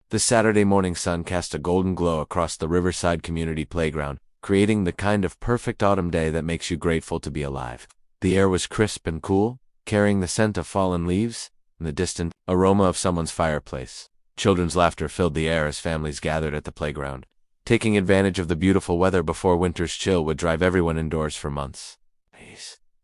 The Saturday morning sun cast a golden glow across the Riverside Community Playground, creating the kind of perfect autumn day that makes you grateful to be alive. The air was crisp and cool, carrying the scent of fallen leaves and the distant aroma of someone's fireplace. Children's laughter filled the air as families gathered at the playground, taking advantage of the beautiful weather before winter's chill would drive everyone indoors for months.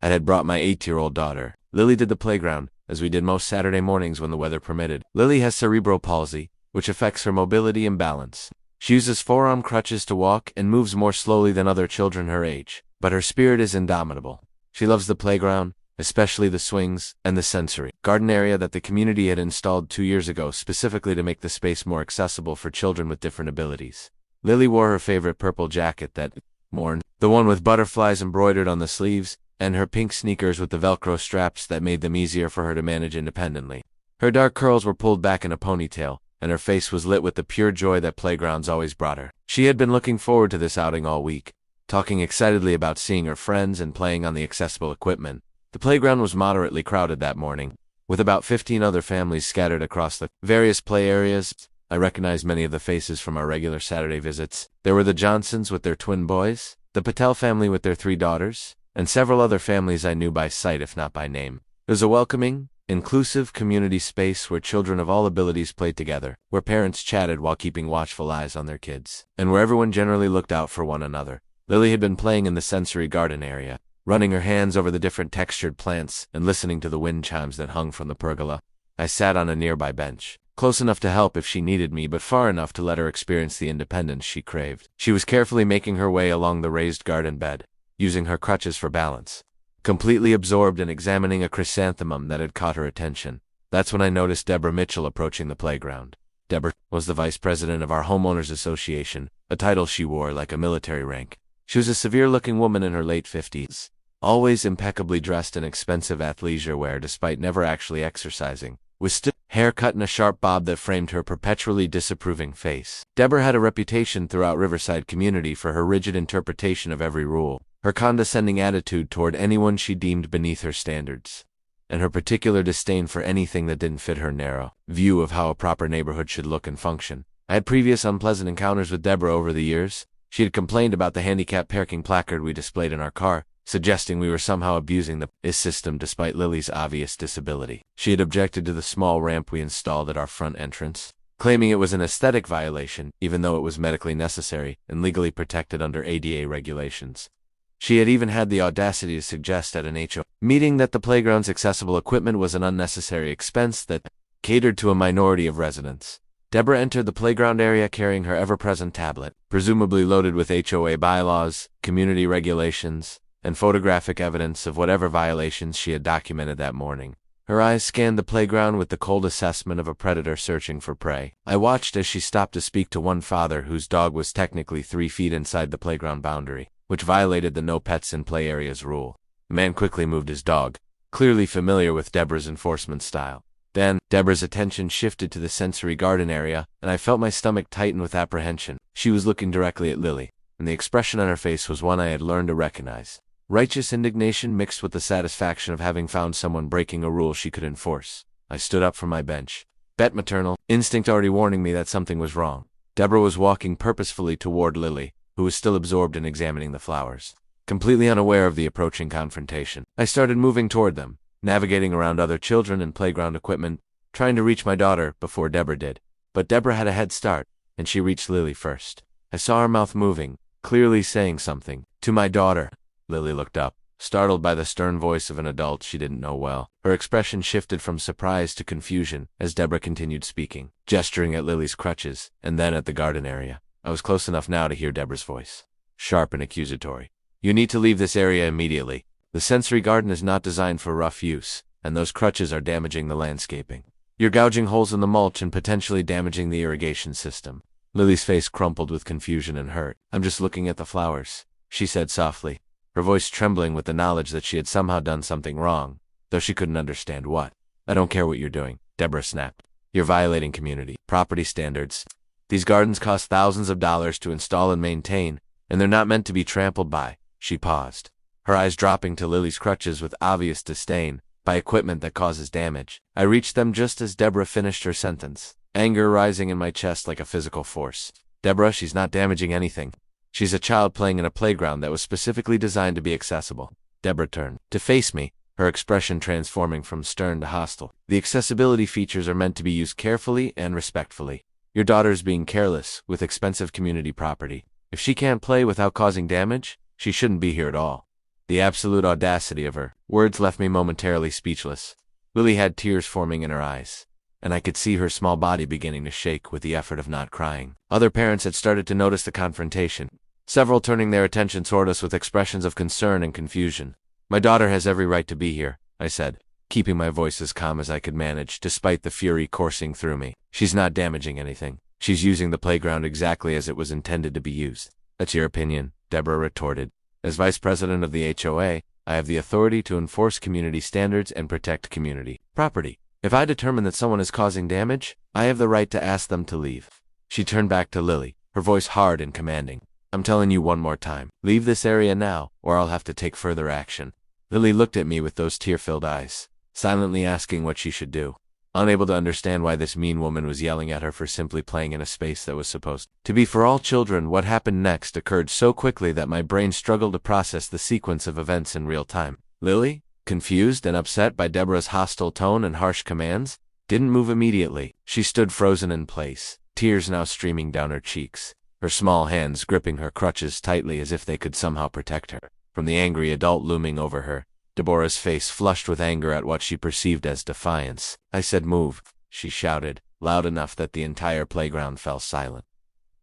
I had brought my 8-year-old daughter, Lily, to the playground, as we did most Saturday mornings when the weather permitted. Lily has cerebral palsy, which affects her mobility and balance. She uses forearm crutches to walk and moves more slowly than other children her age, but her spirit is indomitable. She loves the playground, especially the swings and the sensory garden area that the community had installed 2 years ago specifically to make the space more accessible for children with different abilities. Lily wore her favorite purple jacket that morn, the one with butterflies embroidered on the sleeves, and her pink sneakers with the Velcro straps that made them easier for her to manage independently. Her dark curls were pulled back in a ponytail, and her face was lit with the pure joy that playgrounds always brought her. She had been looking forward to this outing all week, talking excitedly about seeing her friends and playing on the accessible equipment. The playground was moderately crowded that morning, with about 15 other families scattered across the various play areas. I recognized many of the faces from our regular Saturday visits. There were the Johnsons with their twin boys, the Patel family with their 3 daughters, and several other families I knew by sight if not by name. It was a welcoming, inclusive community space where children of all abilities played together, where parents chatted while keeping watchful eyes on their kids, and where everyone generally looked out for one another. Lily had been playing in the sensory garden area, running her hands over the different textured plants and listening to the wind chimes that hung from the pergola. I sat on a nearby bench, close enough to help if she needed me but far enough to let her experience the independence she craved. She was carefully making her way along the raised garden bed, using her crutches for balance, completely absorbed in examining a chrysanthemum that had caught her attention. That's when I noticed Deborah Mitchell approaching the playground. Deborah was the vice president of our homeowners association, a title she wore like a military rank. She was a severe-looking woman in her late 50s, always impeccably dressed in expensive athleisure wear despite never actually exercising, with stiff hair cut in a sharp bob that framed her perpetually disapproving face. Deborah had a reputation throughout Riverside community for her rigid interpretation of every rule, her condescending attitude toward anyone she deemed beneath her standards, and her particular disdain for anything that didn't fit her narrow view of how a proper neighborhood should look and function. I had previous unpleasant encounters with Deborah over the years. She had complained about the handicap parking placard we displayed in our car, suggesting we were somehow abusing the IS system despite Lily's obvious disability. She had objected to the small ramp we installed at our front entrance, claiming it was an aesthetic violation, even though it was medically necessary and legally protected under ADA regulations. She had even had the audacity to suggest at an HOA meeting that the playground's accessible equipment was an unnecessary expense that catered to a minority of residents. Deborah entered the playground area carrying her ever-present tablet, presumably loaded with HOA bylaws, community regulations, and photographic evidence of whatever violations she had documented that morning. Her eyes scanned the playground with the cold assessment of a predator searching for prey. I watched as she stopped to speak to one father whose dog was technically 3 feet inside the playground boundary, which violated the no pets in play areas rule. The man quickly moved his dog, clearly familiar with Deborah's enforcement style. Then, Deborah's attention shifted to the sensory garden area, and I felt my stomach tighten with apprehension. She was looking directly at Lily, and the expression on her face was one I had learned to recognize. Righteous indignation mixed with the satisfaction of having found someone breaking a rule she could enforce. I stood up from my bench, bet maternal instinct already warning me that something was wrong. Deborah was walking purposefully toward Lily, who was still absorbed in examining the flowers, completely unaware of the approaching confrontation. I started moving toward them, navigating around other children and playground equipment, trying to reach my daughter before Deborah did. But Deborah had a head start, and she reached Lily first. I saw her mouth moving, clearly saying something. To my daughter. Lily looked up, startled by the stern voice of an adult she didn't know well. Her expression shifted from surprise to confusion as Deborah continued speaking, gesturing at Lily's crutches, and then at the garden area. I was close enough now to hear Deborah's voice, sharp and accusatory. You need to leave this area immediately. The sensory garden is not designed for rough use, and those crutches are damaging the landscaping. You're gouging holes in the mulch and potentially damaging the irrigation system. Lily's face crumpled with confusion and hurt. I'm just looking at the flowers, she said softly, her voice trembling with the knowledge that she had somehow done something wrong, though she couldn't understand what. I don't care what you're doing, Deborah snapped. You're violating community property standards. These gardens cost thousands of dollars to install and maintain, and they're not meant to be trampled by. She paused, her eyes dropping to Lily's crutches with obvious disdain, by equipment that causes damage. I reached them just as Deborah finished her sentence. anger rising in my chest like a physical force. Deborah, she's not damaging anything. She's a child playing in a playground that was specifically designed to be accessible. Deborah turned to face me, her expression transforming from stern to hostile. The accessibility features are meant to be used carefully and respectfully. Your daughter's being careless with expensive community property. If she can't play without causing damage, she shouldn't be here at all. The absolute audacity of her words left me momentarily speechless. Lily had tears forming in her eyes, and I could see her small body beginning to shake with the effort of not crying. Other parents had started to notice the confrontation, several turning their attention toward us with expressions of concern and confusion. My daughter has every right to be here, I said, keeping my voice as calm as I could manage despite the fury coursing through me. She's not damaging anything. She's using the playground exactly as it was intended to be used. That's your opinion, Deborah retorted. As vice president of the HOA, I have the authority to enforce community standards and protect community property. If I determine that someone is causing damage, I have the right to ask them to leave. She turned back to Lily, her voice hard and commanding. I'm telling you one more time, leave this area now, or I'll have to take further action. Lily looked at me with those tear-filled eyes, silently asking what she should do, unable to understand why this mean woman was yelling at her for simply playing in a space that was supposed to be for all children. What happened next occurred so quickly that my brain struggled to process the sequence of events in real time. Lily, confused and upset by Deborah's hostile tone and harsh commands, didn't move immediately. She stood frozen in place, tears now streaming down her cheeks, her small hands gripping her crutches tightly as if they could somehow protect her from the angry adult looming over her. Deborah's face flushed with anger at what she perceived as defiance. I said, "Move," she shouted, loud enough that the entire playground fell silent.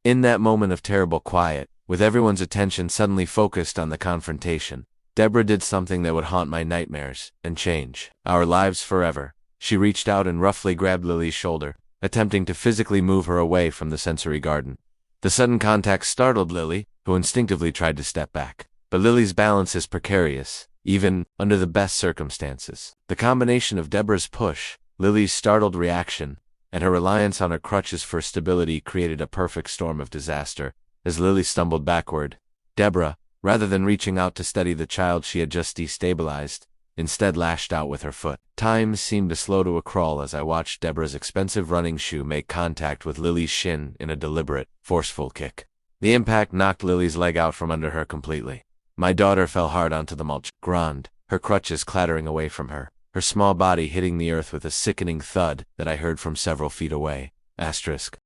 In that moment of terrible quiet, with everyone's attention suddenly focused on the confrontation, Deborah did something that would haunt my nightmares and change our lives forever. She reached out and roughly grabbed Lily's shoulder, attempting to physically move her away from the sensory garden. The sudden contact startled Lily, who instinctively tried to step back. But Lily's balance is precarious, even under the best circumstances. The combination of Deborah's push, Lily's startled reaction, and her reliance on her crutches for stability created a perfect storm of disaster. As Lily stumbled backward, Deborah, rather than reaching out to steady the child she had just destabilized, instead lashed out with her foot. Time seemed to slow to a crawl as I watched Deborah's expensive running shoe make contact with Lily's shin in a deliberate, forceful kick. The impact knocked Lily's leg out from under her completely. My daughter fell hard onto the mulch ground, her crutches clattering away from her, her small body hitting the earth with a sickening thud that I heard from several feet away. Asterisk.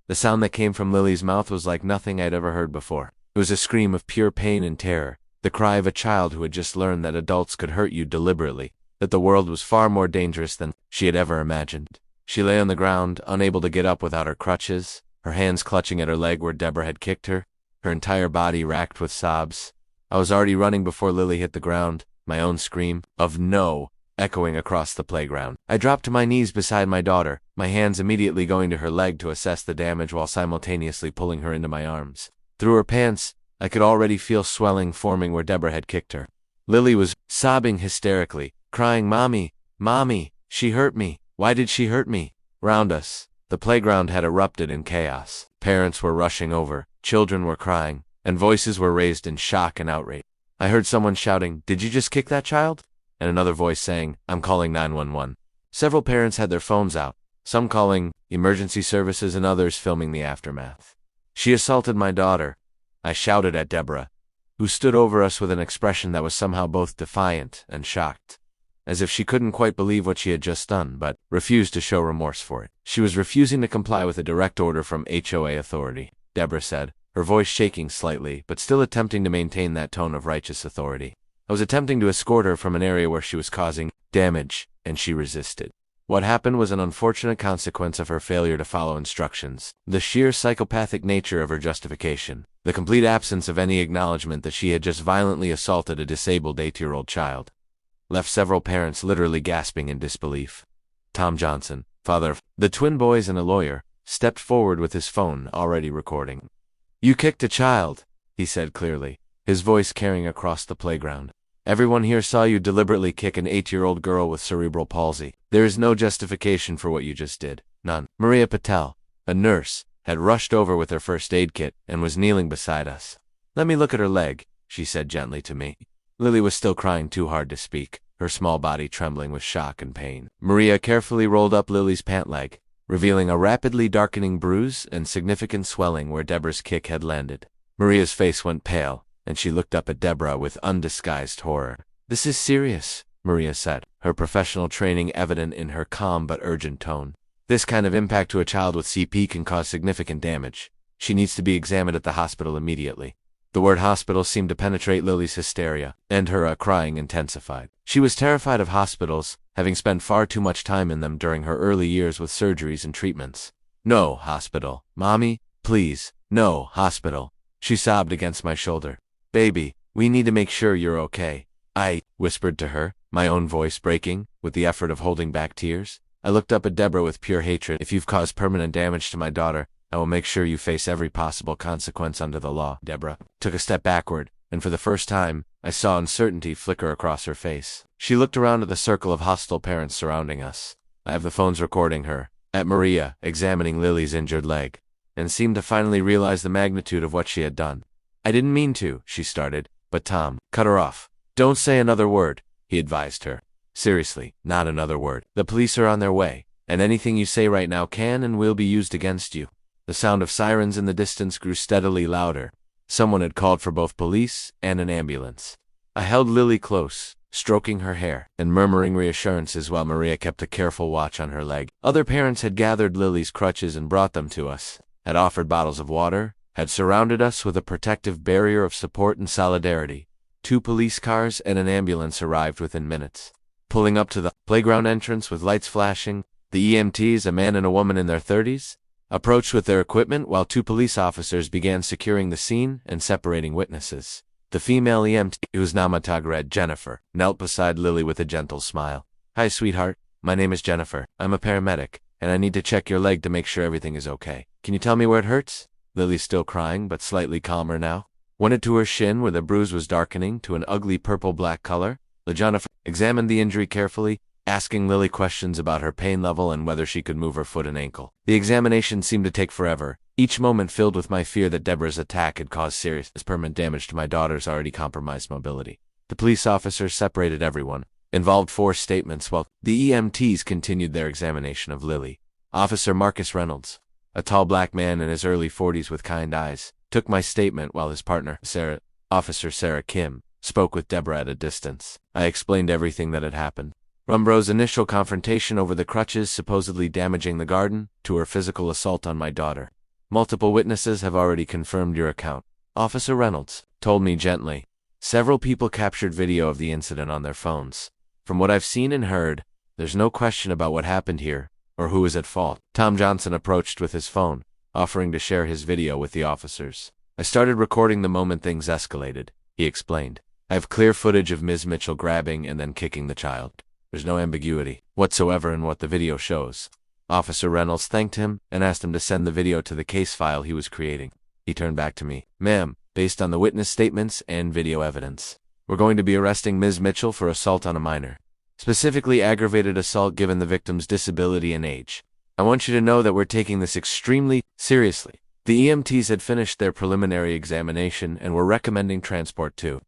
The sound that came from Lily's mouth was like nothing I'd ever heard before. It was a scream of pure pain and terror, the cry of a child who had just learned that adults could hurt you deliberately, that the world was far more dangerous than she had ever imagined. She lay on the ground, unable to get up without her crutches, her hands clutching at her leg where Deborah had kicked her, her entire body racked with sobs. I was already running before Lily hit the ground, my own scream of "no" echoing across the playground. I dropped to my knees beside my daughter, my hands immediately going to her leg to assess the damage while simultaneously pulling her into my arms. Through her pants, I could already feel swelling forming where Deborah had kicked her. Lily was sobbing hysterically, crying, "Mommy, Mommy, she hurt me. Why did she hurt me?" Round us, the playground had erupted in chaos. Parents were rushing over, children were crying, and voices were raised in shock and outrage. I heard someone shouting, "Did you just kick that child?" And another voice saying, "I'm calling 911. Several parents had their phones out, some calling emergency services and others filming the aftermath. "She assaulted my daughter," I shouted at Deborah, who stood over us with an expression that was somehow both defiant and shocked, as if she couldn't quite believe what she had just done, but refused to show remorse for it. She was refusing to comply with a direct order from HOA authority, Deborah said, her voice shaking slightly, but still attempting to maintain that tone of righteous authority. I was attempting to escort her from an area where she was causing damage, and she resisted. What happened was an unfortunate consequence of her failure to follow instructions, the sheer psychopathic nature of her justification, the complete absence of any acknowledgement that she had just violently assaulted a disabled 8-year-old child, left several parents literally gasping in disbelief. Tom Johnson, father of the twin boys and a lawyer, stepped forward with his phone already recording. "You kicked a child," he said clearly, his voice carrying across the playground. "Everyone here saw you deliberately kick an 8-year-old girl with cerebral palsy. There is no justification for what you just did. None." Maria Patel, a nurse, had rushed over with her first aid kit and was kneeling beside us. "Let me look at her leg," she said gently to me. Lily was still crying too hard to speak, her small body trembling with shock and pain. Maria carefully rolled up Lily's pant leg, revealing a rapidly darkening bruise and significant swelling where Deborah's kick had landed. Maria's face went pale, and she looked up at Deborah with undisguised horror. "This is serious," Maria said, her professional training evident in her calm but urgent tone. "This kind of impact to a child with CP can cause significant damage. She needs to be examined at the hospital immediately." The word hospital seemed to penetrate Lily's hysteria, and her crying intensified. She was terrified of hospitals, having spent far too much time in them during her early years with surgeries and treatments. "No hospital. Mommy, please, no hospital." She sobbed against my shoulder. "Baby, we need to make sure you're okay." I whispered to her, my own voice breaking, with the effort of holding back tears. I looked up at Deborah with pure hatred. "If you've caused permanent damage to my daughter, I will make sure you face every possible consequence under the law." Deborah took a step backward, and for the first time, I saw uncertainty flicker across her face. She looked around at the circle of hostile parents surrounding us. I have the phones recording her, at Maria, examining Lily's injured leg, and seemed to finally realize the magnitude of what she had done. "I didn't mean to," she started, but Tom cut her off. "Don't say another word," he advised her. "Seriously, not another word. The police are on their way, and anything you say right now can and will be used against you." The sound of sirens in the distance grew steadily louder. Someone had called for both police and an ambulance. I held Lily close, stroking her hair and murmuring reassurances while Maria kept a careful watch on her leg. Other parents had gathered Lily's crutches and brought them to us, had offered bottles of water, had surrounded us with a protective barrier of support and solidarity. 2 police cars and an ambulance arrived within minutes. Pulling up to the playground entrance with lights flashing, the EMTs, a man and a woman in their 30s, approached with their equipment while 2 police officers began securing the scene and separating witnesses. The female EMT, whose namatag read Jennifer, knelt beside Lily with a gentle smile. "Hi, sweetheart. My name is Jennifer. I'm a paramedic, and I need to check your leg to make sure everything is okay. Can you tell me where it hurts?" Lily, still crying, but slightly calmer now, went to her shin where the bruise was darkening to an ugly purple-black color. Jennifer examined the injury carefully, asking Lily questions about her pain level and whether she could move her foot and ankle. The examination seemed to take forever, each moment filled with my fear that Deborah's attack had caused serious permanent damage to my daughter's already compromised mobility. The police officers separated everyone, involved 4 statements while the EMTs continued their examination of Lily. Officer Marcus Reynolds, a tall black man in his early 40s with kind eyes, took my statement while his partner, Officer Sarah Kim, spoke with Deborah at a distance. I explained everything that had happened. Rumbro's initial confrontation over the crutches supposedly damaging the garden, to her physical assault on my daughter. "Multiple witnesses have already confirmed your account," Officer Reynolds told me gently. "Several people captured video of the incident on their phones. From what I've seen and heard, there's no question about what happened here, or who is at fault." Tom Johnson approached with his phone, offering to share his video with the officers. "I started recording the moment things escalated," he explained. "I have clear footage of Ms. Mitchell grabbing and then kicking the child. There's no ambiguity whatsoever in what the video shows." Officer Reynolds thanked him and asked him to send the video to the case file he was creating. He turned back to me. "Ma'am, based on the witness statements and video evidence, we're going to be arresting Ms. Mitchell for assault on a minor, specifically aggravated assault given the victim's disability and age. I want you to know that we're taking this extremely seriously." The EMTs had finished their preliminary examination and were recommending transport to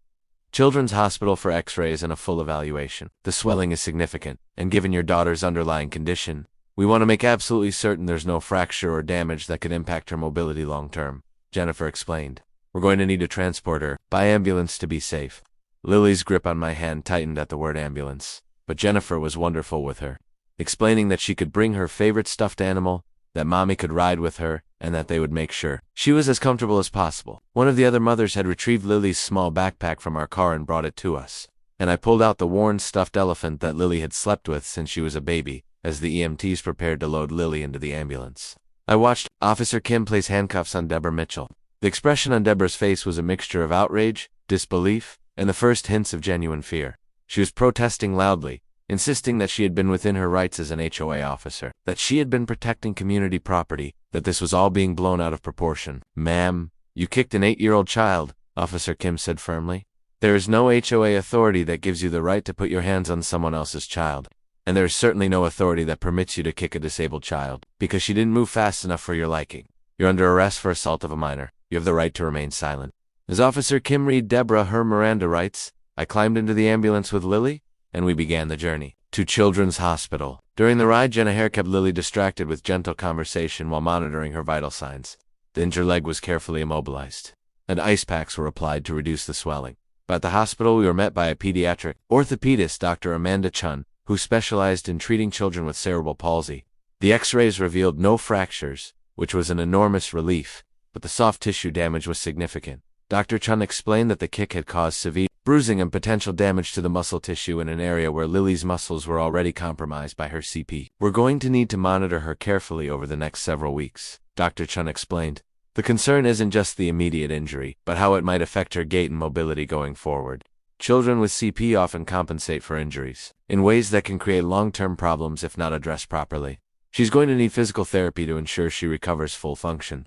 Children's Hospital for x-rays and a full evaluation. "The swelling is significant, and given your daughter's underlying condition, we want to make absolutely certain there's no fracture or damage that could impact her mobility long-term," Jennifer explained. "We're going to need to transport her by ambulance to be safe." Lily's grip on my hand tightened at the word ambulance, but Jennifer was wonderful with her, explaining that she could bring her favorite stuffed animal, that Mommy could ride with her, and that they would make sure she was as comfortable as possible. One of the other mothers had retrieved Lily's small backpack from our car and brought it to us, and I pulled out the worn stuffed elephant that Lily had slept with since she was a baby, as the EMTs prepared to load Lily into the ambulance. I watched Officer Kim place handcuffs on Deborah Mitchell. The expression on Deborah's face was a mixture of outrage, disbelief, and the first hints of genuine fear. She was protesting loudly, insisting that she had been within her rights as an HOA officer, that she had been protecting community property, that this was all being blown out of proportion. "Ma'am, you kicked an 8-year-old child," Officer Kim said firmly. "There is no HOA authority that gives you the right to put your hands on someone else's child. And there is certainly no authority that permits you to kick a disabled child, because she didn't move fast enough for your liking. You're under arrest for assault of a minor. You have the right to remain silent." As Officer Kim read Deborah her Miranda rights, I climbed into the ambulance with Lily, and we began the journey. to Children's Hospital. During the ride, Jenna Hare kept Lily distracted with gentle conversation while monitoring her vital signs. The injured leg was carefully immobilized, and ice packs were applied to reduce the swelling. But at the hospital, we were met by a pediatric orthopedist, Dr. Amanda Chun, who specialized in treating children with cerebral palsy. The x-rays revealed no fractures, which was an enormous relief, but the soft tissue damage was significant. Dr. Chun explained that the kick had caused severe bruising and potential damage to the muscle tissue in an area where Lily's muscles were already compromised by her CP. We're going to need to monitor her carefully over the next several weeks, Dr. Chun explained. The concern isn't just the immediate injury, but how it might affect her gait and mobility going forward. Children with CP often compensate for injuries in ways that can create long-term problems if not addressed properly. She's going to need physical therapy to ensure she recovers full function.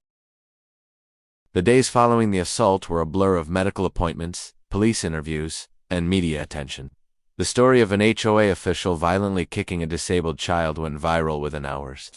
The days following the assault were a blur of medical appointments, police interviews, and media attention. The story of an HOA official violently kicking a disabled child went viral within hours.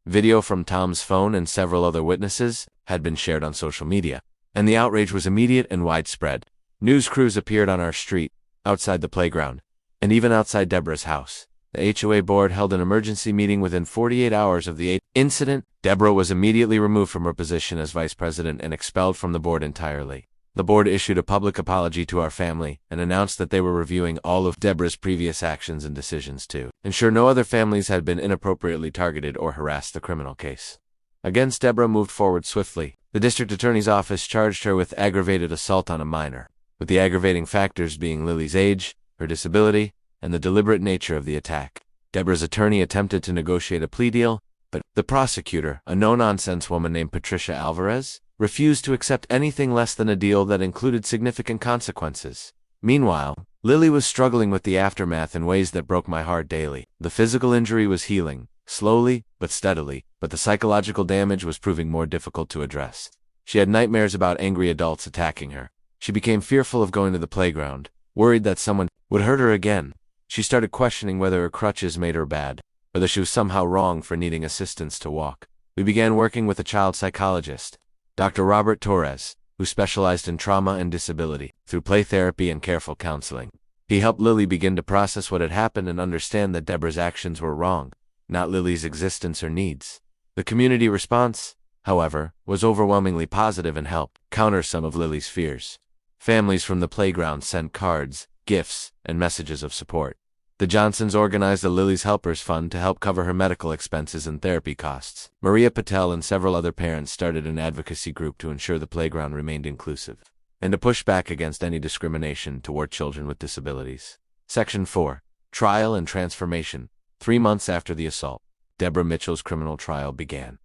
Video from Tom's phone and several other witnesses had been shared on social media, and the outrage was immediate and widespread. News crews appeared on our street, outside the playground, and even outside Deborah's house. The HOA board held an emergency meeting within 48 hours of the incident. Deborah was immediately removed from her position as vice president and expelled from the board entirely. The board issued a public apology to our family and announced that they were reviewing all of Deborah's previous actions and decisions to ensure no other families had been inappropriately targeted or harassed. The criminal case against Deborah moved forward swiftly. The district attorney's office charged her with aggravated assault on a minor, with the aggravating factors being Lily's age, her disability, and the deliberate nature of the attack. Deborah's attorney attempted to negotiate a plea deal, but the prosecutor, a no-nonsense woman named Patricia Alvarez, refused to accept anything less than a deal that included significant consequences. Meanwhile, Lily was struggling with the aftermath in ways that broke my heart daily. The physical injury was healing, slowly but steadily, but the psychological damage was proving more difficult to address. She had nightmares about angry adults attacking her. She became fearful of going to the playground, worried that someone would hurt her again. She started questioning whether her crutches made her bad, or that she was somehow wrong for needing assistance to walk. We began working with a child psychologist, Dr. Robert Torres, who specialized in trauma and disability, through play therapy and careful counseling. He helped Lily begin to process what had happened and understand that Deborah's actions were wrong, not Lily's existence or needs. The community response, however, was overwhelmingly positive and helped counter some of Lily's fears. Families from the playground sent cards, gifts, and messages of support. The Johnsons organized a Lily's Helpers Fund to help cover her medical expenses and therapy costs. Maria Patel and several other parents started an advocacy group to ensure the playground remained inclusive, and to push back against any discrimination toward children with disabilities. Section 4. Trial and Transformation. 3 months after the assault, Deborah Mitchell's criminal trial began.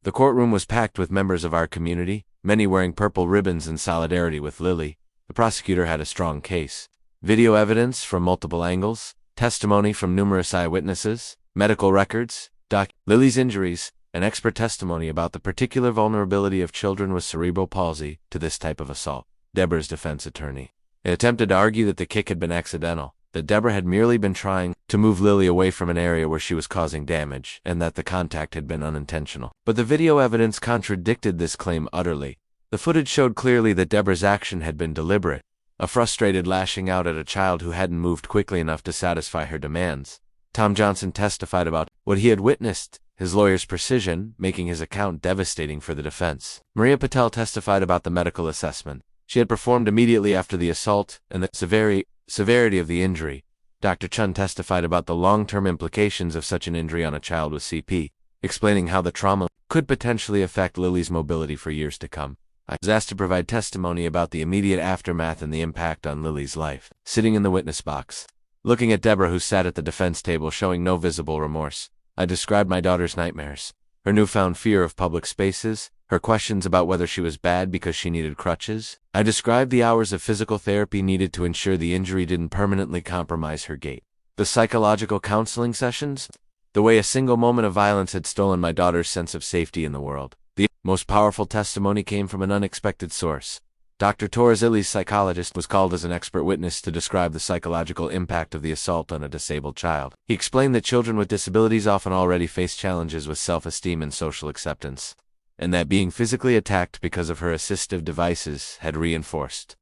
The courtroom was packed with members of our community, many wearing purple ribbons in solidarity with Lily. The prosecutor had a strong case. Video evidence from multiple angles, testimony from numerous eyewitnesses, medical records, Lily's injuries, and expert testimony about the particular vulnerability of children with cerebral palsy to this type of assault. Deborah's defense attorney attempted to argue that the kick had been accidental, that Deborah had merely been trying to move Lily away from an area where she was causing damage, and that the contact had been unintentional. But the video evidence contradicted this claim utterly. The footage showed clearly that Deborah's action had been deliberate, a frustrated lashing out at a child who hadn't moved quickly enough to satisfy her demands. Tom Johnson testified about what he had witnessed, his lawyer's precision, making his account devastating for the defense. Maria Patel testified about the medical assessment she had performed immediately after the assault and the severity of the injury. Dr. Chun testified about the long-term implications of such an injury on a child with CP, explaining how the trauma could potentially affect Lily's mobility for years to come. I was asked to provide testimony about the immediate aftermath and the impact on Lily's life. Sitting in the witness box, looking at Deborah, who sat at the defense table showing no visible remorse, I described my daughter's nightmares, her newfound fear of public spaces, her questions about whether she was bad because she needed crutches. I described the hours of physical therapy needed to ensure the injury didn't permanently compromise her gait, the psychological counseling sessions, the way a single moment of violence had stolen my daughter's sense of safety in the world. The most powerful testimony came from an unexpected source. Dr. Torres, Lily's psychologist, was called as an expert witness to describe the psychological impact of the assault on a disabled child. He explained that children with disabilities often already face challenges with self-esteem and social acceptance, and that being physically attacked because of her assistive devices had reinforced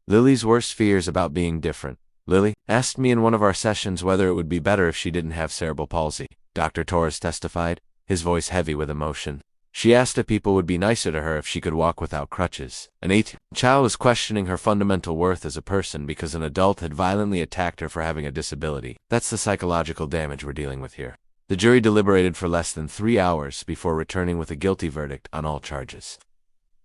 Lily's worst fears about being different. Lily asked me in one of our sessions whether it would be better if she didn't have cerebral palsy. Dr. Torres testified, his voice heavy with emotion. She asked if people would be nicer to her if she could walk without crutches. An 8-year-old child was questioning her fundamental worth as a person because an adult had violently attacked her for having a disability. That's the psychological damage we're dealing with here. The jury deliberated for less than 3 hours before returning with a guilty verdict on all charges.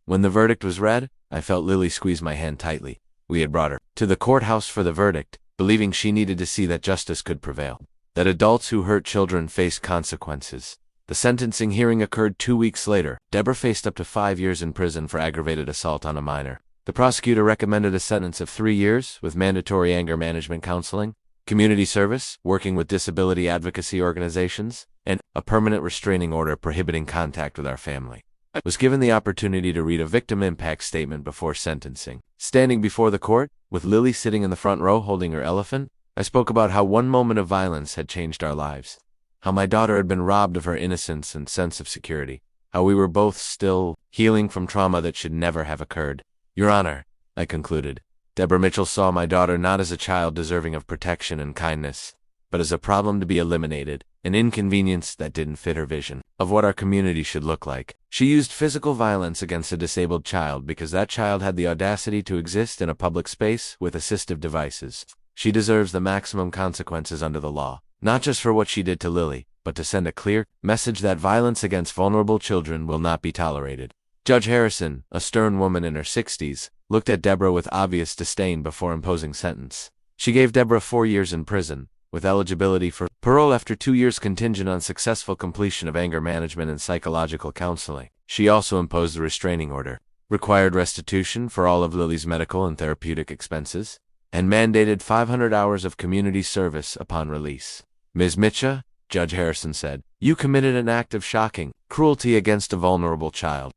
When the verdict was read, I felt Lily squeeze my hand tightly. We had brought her to the courthouse for the verdict, believing she needed to see that justice could prevail, that adults who hurt children face consequences. The sentencing hearing occurred 2 weeks later. Deborah faced up to 5 years in prison for aggravated assault on a minor. The prosecutor recommended a sentence of 3 years with mandatory anger management counseling, community service, working with disability advocacy organizations, and a permanent restraining order prohibiting contact with our family. I was given the opportunity to read a victim impact statement before sentencing. Standing before the court, with Lily sitting in the front row holding her elephant, I spoke about how one moment of violence had changed our lives, how my daughter had been robbed of her innocence and sense of security, how we were both still healing from trauma that should never have occurred. Your Honor, I concluded, Deborah Mitchell saw my daughter not as a child deserving of protection and kindness, but as a problem to be eliminated, an inconvenience that didn't fit her vision of what our community should look like. She used physical violence against a disabled child because that child had the audacity to exist in a public space with assistive devices. She deserves the maximum consequences under the law, not just for what she did to Lily, but to send a clear message that violence against vulnerable children will not be tolerated. Judge Harrison, a stern woman in her 60s, looked at Deborah with obvious disdain before imposing sentence. She gave Deborah 4 years in prison, with eligibility for parole after 2 years contingent on successful completion of anger management and psychological counseling. She also imposed a restraining order, required restitution for all of Lily's medical and therapeutic expenses, and mandated 500 hours of community service upon release. Ms. Mitchell, Judge Harrison said, you committed an act of shocking cruelty against a vulnerable child.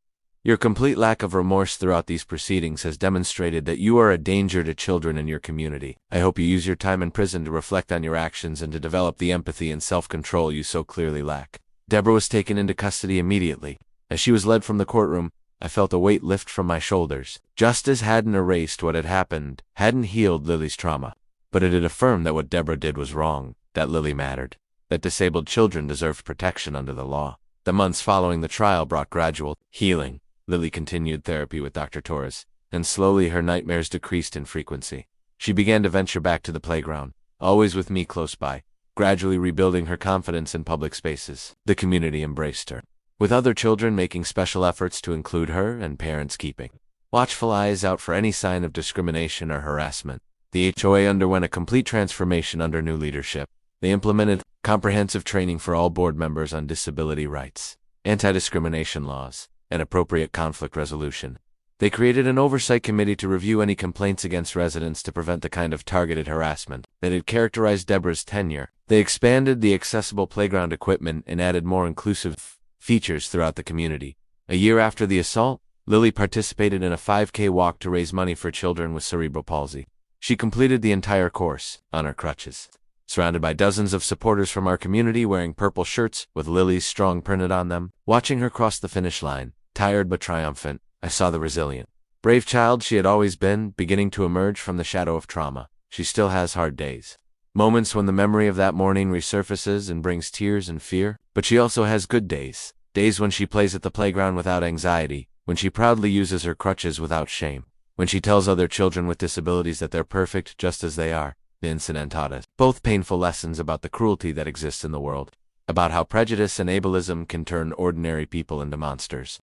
Your complete lack of remorse throughout these proceedings has demonstrated that you are a danger to children in your community. I hope you use your time in prison to reflect on your actions and to develop the empathy and self-control you so clearly lack. Deborah was taken into custody immediately. As she was led from the courtroom, I felt a weight lift from my shoulders. Justice hadn't erased what had happened, hadn't healed Lily's trauma, but it had affirmed that what Deborah did was wrong, that Lily mattered, that disabled children deserved protection under the law. The months following the trial brought gradual healing. Lily continued therapy with Dr. Torres, and slowly her nightmares decreased in frequency. She began to venture back to the playground, always with me close by, gradually rebuilding her confidence in public spaces. The community embraced her, with other children making special efforts to include her and parents keeping watchful eyes out for any sign of discrimination or harassment. The HOA underwent a complete transformation under new leadership. They implemented comprehensive training for all board members on disability rights, anti-discrimination laws, and appropriate conflict resolution. They created an oversight committee to review any complaints against residents to prevent the kind of targeted harassment that had characterized Deborah's tenure. They expanded the accessible playground equipment and added more inclusive features throughout the community. A year after the assault, Lily participated in a 5K walk to raise money for children with cerebral palsy. She completed the entire course on her crutches, surrounded by dozens of supporters from our community wearing purple shirts with Lily's strong printed on them. Watching her cross the finish line, tired but triumphant, I saw the resilient, brave child she had always been, beginning to emerge from the shadow of trauma. She still has hard days, moments when the memory of that morning resurfaces and brings tears and fear, but she also has good days, days when she plays at the playground without anxiety, when she proudly uses her crutches without shame, when she tells other children with disabilities that they're perfect just as they are. The incident taught us both painful lessons about the cruelty that exists in the world, about how prejudice and ableism can turn ordinary people into monsters.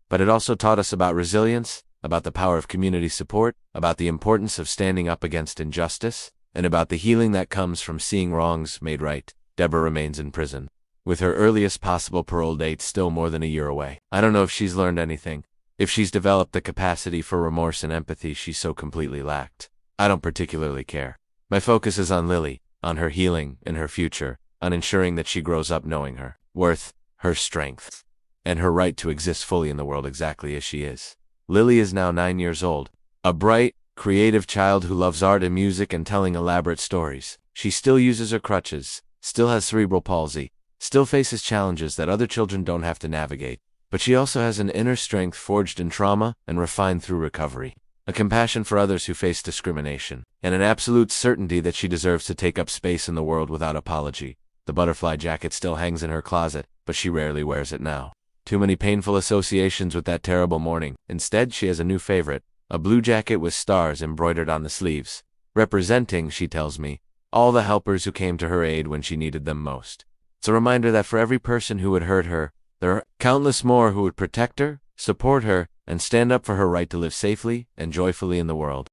But it also taught us about resilience, about the power of community support, about the importance of standing up against injustice, and about the healing that comes from seeing wrongs made right. Deborah remains in prison, with her earliest possible parole date still more than a year away. I don't know if she's learned anything, if she's developed the capacity for remorse and empathy she so completely lacked. I don't particularly care. My focus is on Lily, on her healing and her future, on ensuring that she grows up knowing her worth, her strength, and her right to exist fully in the world exactly as she is. Lily is now 9 years old, a bright, creative child who loves art and music and telling elaborate stories. She still uses her crutches, still has cerebral palsy, still faces challenges that other children don't have to navigate, but she also has an inner strength forged in trauma and refined through recovery. a compassion for others who face discrimination, and an absolute certainty that she deserves to take up space in the world without apology. The butterfly jacket still hangs in her closet, but she rarely wears it now. Too many painful associations with that terrible morning. Instead, she has a new favorite, a blue jacket with stars embroidered on the sleeves, representing, she tells me, all the helpers who came to her aid when she needed them most. It's a reminder that for every person who would hurt her, there are countless more who would protect her, support her, and stand up for her right to live safely and joyfully in the world.